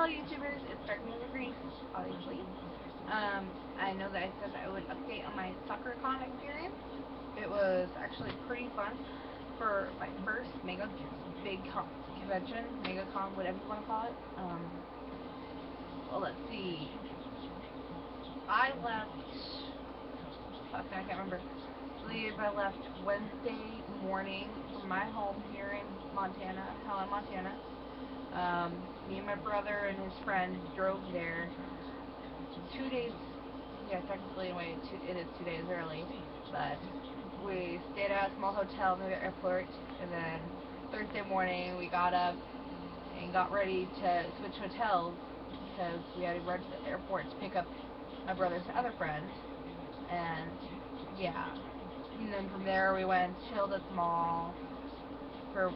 Hello YouTubers, it's Dark Music Grease, obviously. I know that I said that I would update on my sakura experience. It was actually pretty fun for my first big convention, MegaCon, whatever you want to call it. Well, let's see. I left, I can't remember. I believe I left Wednesday morning from my home here in Montana, Helen, Montana. Me and my brother and his friend drove there 2 days, yeah, technically anyway, it is 2 days early, but we stayed at a small hotel near the airport, and then Thursday morning we got up and got ready to switch hotels because we had to run to the airport to pick up my brother's other friend, and yeah, and then from there we went and chilled at the mall for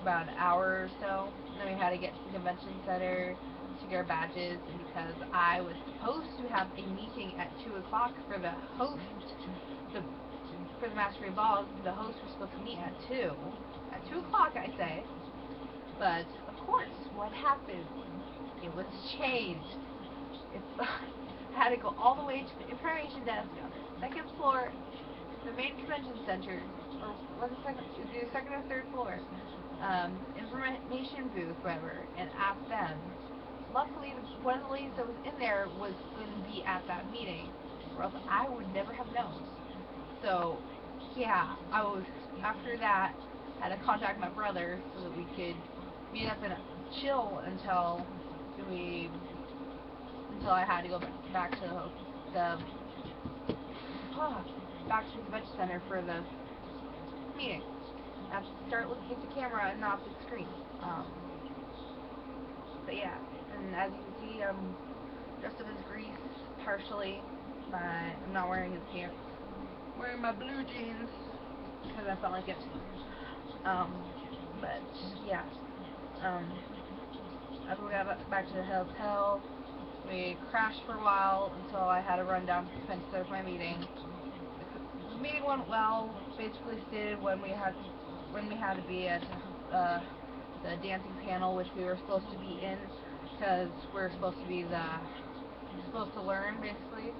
about an hour or so. And then we had to get to the convention center to get our badges, and because I was supposed to have a meeting at 2 o'clock for the host, for the Masquerade Ball, the host was supposed to meet at 2. At 2 o'clock, I say. But, of course, what happened? It was changed. I had to go all the way to the information desk on the second floor, the main convention center, or was it the second or third floor, information booth, whatever, and ask them. Luckily, one of the ladies that was in there was going to be at that meeting, or else I would never have known. So, yeah, after that, had to contact my brother so that we could meet up and chill until I had to go back to back to the convention center for the meeting. I have to start looking at the camera and not the screen. But yeah, and as you can see, I'm dressed up as Grease partially. I'm not wearing his pants. I'm wearing my blue jeans because I felt like it. But yeah. After we got back to the hotel, we crashed for a while until I had to run down to the convention center for my meeting. The meeting went well. Basically stated when we had to be at the dancing panel, which we were supposed to be in, because we're supposed to learn basically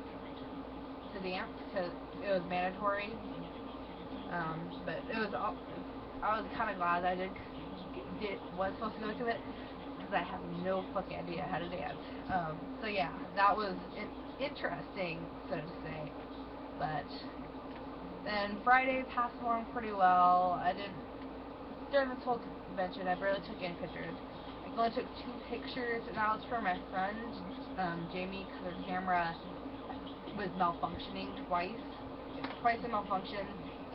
to dance because it was mandatory. But I was kind of glad I was supposed to go to it, because I have no fucking idea how to dance. So yeah, that was interesting, so to say. But then Friday passed along pretty well. During this whole convention, I barely took any pictures. I only took 2 pictures, and that was for my friend, Jamie, because her camera was malfunctioning twice. Twice it malfunctioned,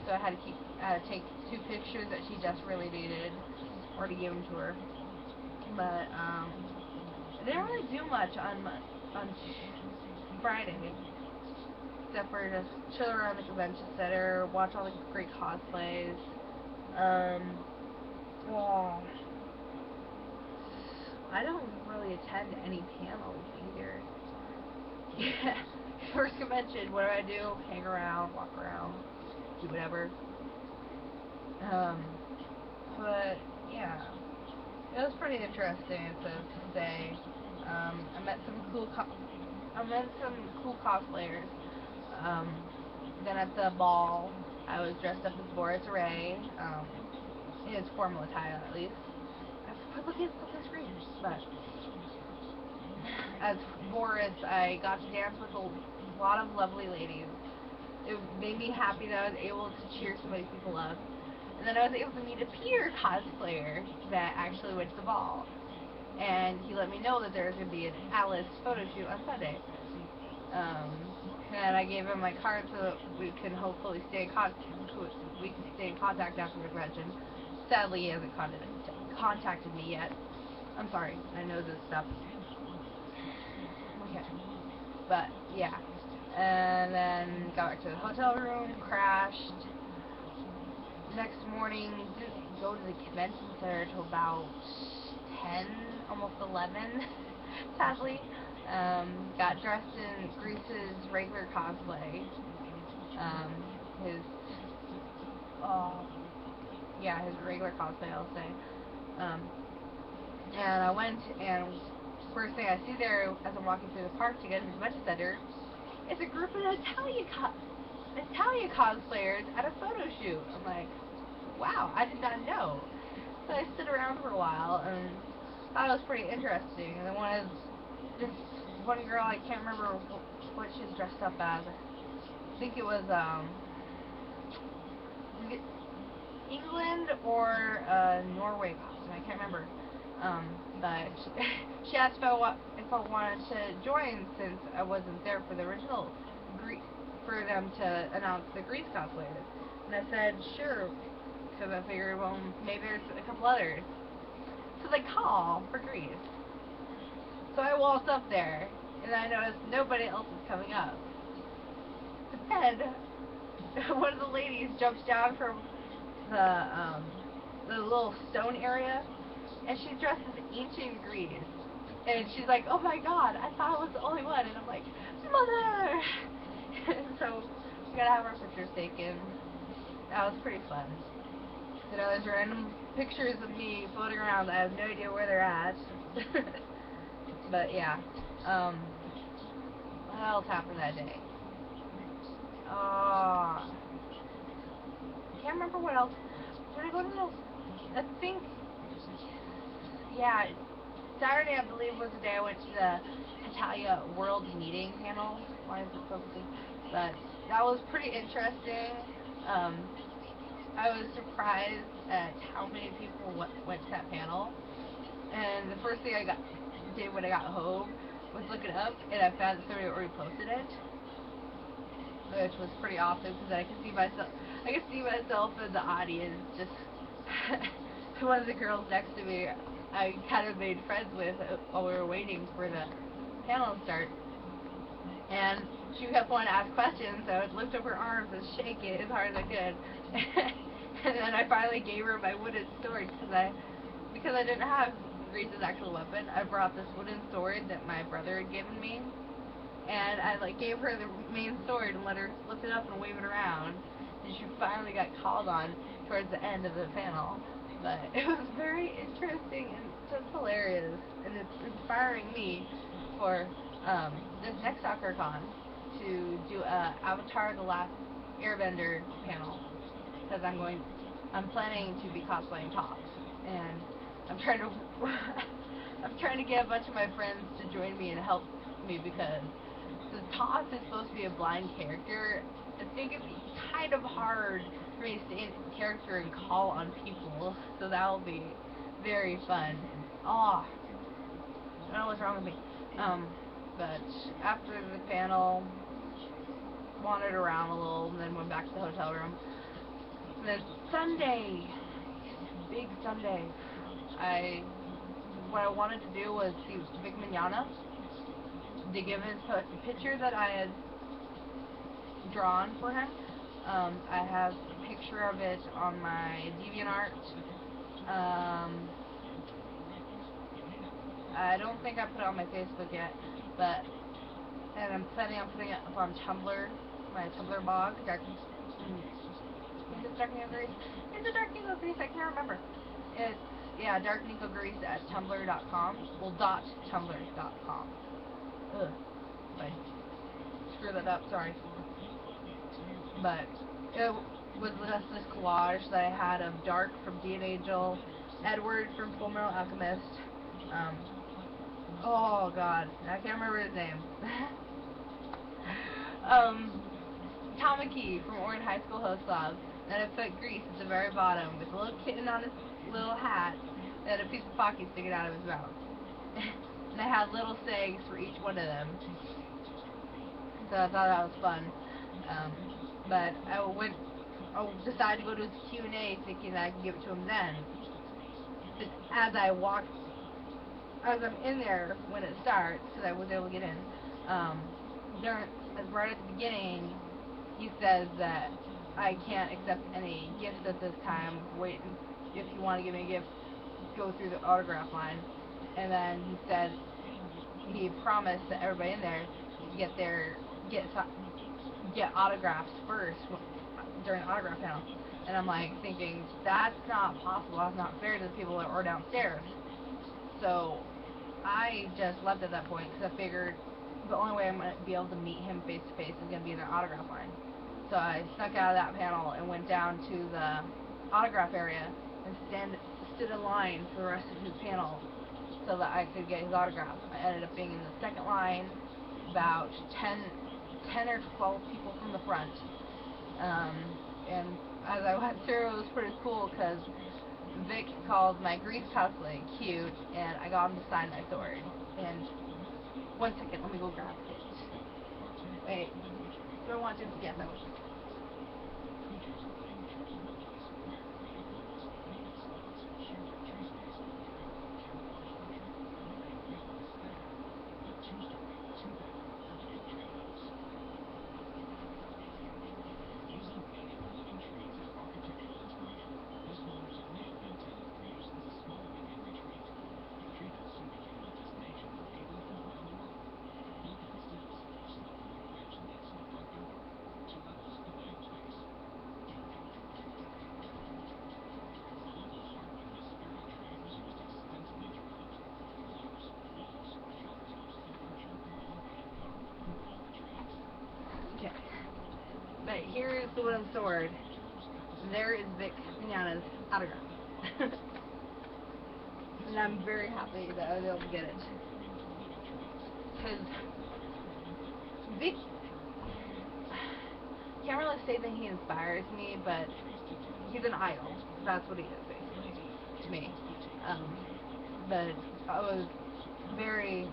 so I had to take 2 pictures that she desperately needed, or to give them to her. But I didn't really do much on Friday, except for just chill around the convention center, watch all the great cosplays. Well, I don't really attend any panels either. Yeah, first convention, what do? Hang around, walk around, do whatever. But yeah, it was pretty interesting to say. I met some cool cosplayers. Then at the ball, I was dressed up as Boris Ray. In his formal attire, at least. I put looking at the screen, but as Boris, I got to dance with a lot of lovely ladies. It made me happy that I was able to cheer somebody people love. And then I was able to meet a Peter cosplayer that actually went to the ball. And he let me know that there was going to be an Alice photo shoot on Sunday. And I gave him my card so that we can hopefully stay in contact after the convention. Sadly, he hasn't contacted me yet. I'm sorry, I know this stuff. Okay. But, yeah. And then got back to the hotel room, crashed. Next morning, didn't go to the convention center until about 10, almost 11, sadly. Got dressed in Grease's regular cosplay. His regular cosplay, I'll say. And I went and first thing I see there as I'm walking through the park to get to the convention center is a group of Italia cosplayers at a photo shoot. I'm like, wow, I did not know. So I stood around for a while and thought it was pretty interesting. And then this one girl, I can't remember what she's dressed up as. I think it was England or Norway costume. I can't remember. But she asked if I wanted to join since I wasn't there for the original for them to announce the Grease cosplayers. And I said sure, because I figured, well, maybe there's a couple others. So they call for Grease. So I walked up there, and I noticed nobody else is coming up. But then one of the ladies jumps down from the little stone area, and she's dressed as ancient Greece. And she's like, oh my god, I thought I was the only one. And I'm like, mother! So we gotta have our pictures taken. That was pretty fun. You know, there's random pictures of me floating around. I have no idea where they're at. But yeah. What else happened that day? I can't remember what else. Did I go to those? I think, yeah, Saturday, I believe, was the day I went to the Italia World Meeting panel. Why is it focusing? But that was pretty interesting. I was surprised at how many people went to that panel. And the first thing I did when I got home was look it up, and I found that somebody already posted it, which was pretty awesome because I could see myself. I could see myself in the audience. Just one of the girls next to me, I kind of made friends with while we were waiting for the panel to start. And she kept wanting to ask questions, so I would lift up her arms and shake it as hard as I could. And then I finally gave her my wooden sword because I didn't have Grease's actual weapon. I brought this wooden sword that my brother had given me, and I gave her the main sword and let her lift it up and wave it around. And she finally got called on towards the end of the panel. But it was very interesting and just hilarious, and it's inspiring me for this next SakuraCon to do a Avatar: The Last Airbender panel, because I'm planning to be cosplaying Toph, and I'm trying to get a bunch of my friends to join me and help me, because since Toph is supposed to be a blind character, I think it'd be kind of hard for me to stay in character and call on people, so that'll be very fun. I don't know what's wrong with me. But after the panel, wandered around a little, and then went back to the hotel room. And then Sunday, big Sunday, what I wanted to do was see Vic Mignogna. They give his picture that I had drawn for him. I have a picture of it on my DeviantArt. I don't think I put it on my Facebook yet, and I'm planning on putting it up on Tumblr, my Tumblr blog. Is it Dark Needle Grease? Is it Dark Needle Grease? I can't remember. It's, yeah, darkneedlegrease at tumblr.com. Well, .tumblr.com. Ugh. I screwed that up, sorry. But it was just this collage that I had of Dark from Dean Angel, Edward from Fullmetal Alchemist, oh god, I can't remember his name. Tamaki from Oregon High School Host Club. Then I put Grease at the very bottom with a little kitten on his little hat and a piece of Pocky sticking out of his mouth. And I had little sayings for each one of them. So I thought that was fun. But I decided to go to his Q&A thinking that I could give it to him then. But as I'm in there when it starts, because I was able to get in, right at the beginning, he says that I can't accept any gifts at this time. Wait, if you want to give me a gift, go through the autograph line. And then he said he promised that everybody in there get autographs first during the autograph panel. And I'm like thinking, that's not possible. That's not fair to the people that are downstairs. So I just left at that point because I figured the only way I'm going to be able to meet him face to face is going to be in an autograph line. So I snuck out of that panel and went down to the autograph area and stood in line for the rest of his panel so that I could get his autograph. I ended up being in the second line, about 10 or 12 people from the front. And as I went through, it was pretty cool because Vic called my Grease cosplay cute, and I got him to sign my sword. And 1 second, let me go grab it. Wait, do I want to? Yes, I will. Okay. But here is the wooden sword. There is Vic Mignogna's autograph. And I'm very happy that I was able to get it. Because Vic, can't really say that he inspires me, but he's an idol. That's what he is, basically, to me. But I was very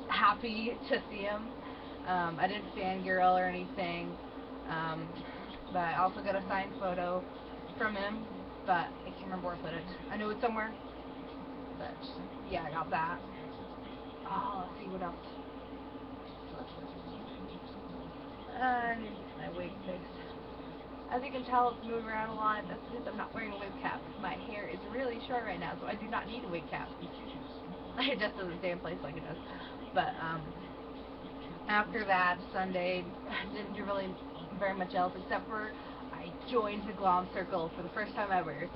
happy to see him. I didn't fangirl or anything, but I also got a signed photo from him, but I can't remember where I put it. I know it's somewhere, but yeah, I got that. Oh, let's see what else. And my wig fixed. As you can tell, it's moving around a lot. That's because I'm not wearing a wig cap. My hair is really short right now, so I do not need a wig cap. It just doesn't stay in place like it does. But after that, Sunday, didn't do really very much else except for I joined the Glom Circle for the first time ever.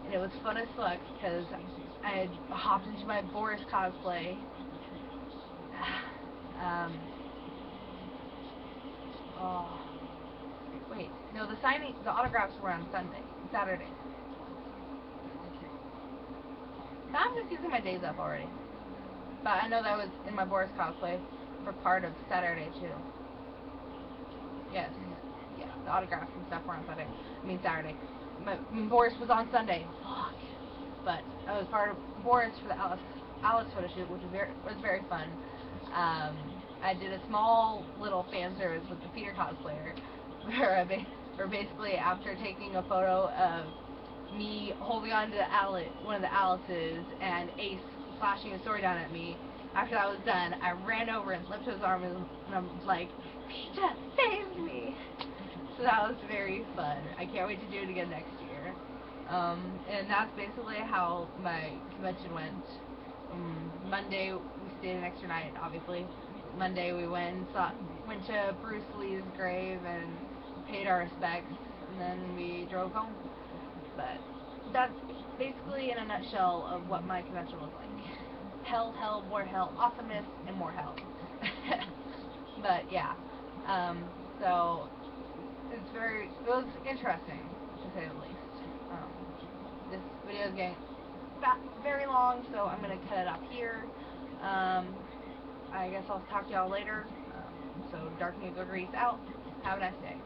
And it was fun as fuck because I had hopped into my Boris cosplay. Oh, wait, no, the autographs were on Saturday. I'm just using my days up already. But I know that was in my Boris cosplay for part of Saturday too. Yes, yeah, the autographs and stuff were on Saturday. Boris was on Sunday. Fuck. But I was part of Boris for the Alice photo shoot, which was very fun. I did a small little fan service with the Peter cosplayer, where basically after taking a photo of me holding on to one of the Alices and Ace flashing his sword down at me, after that was done, I ran over and lifted his arm and I'm like, Peter saved me! So that was very fun. I can't wait to do it again next year. And that's basically how my convention went. Monday we stayed an extra night, obviously. Monday we went to Bruce Lee's grave and paid our respects, and then we drove home. But that's basically in a nutshell of what my convention was like. Hell, hell, more hell, awesomeness, and more hell. But yeah, so it was interesting to say the least. This video is getting very long, so I'm gonna cut it off here. I guess I'll talk to y'all later. So Dark Negro Grease out. Have a nice day.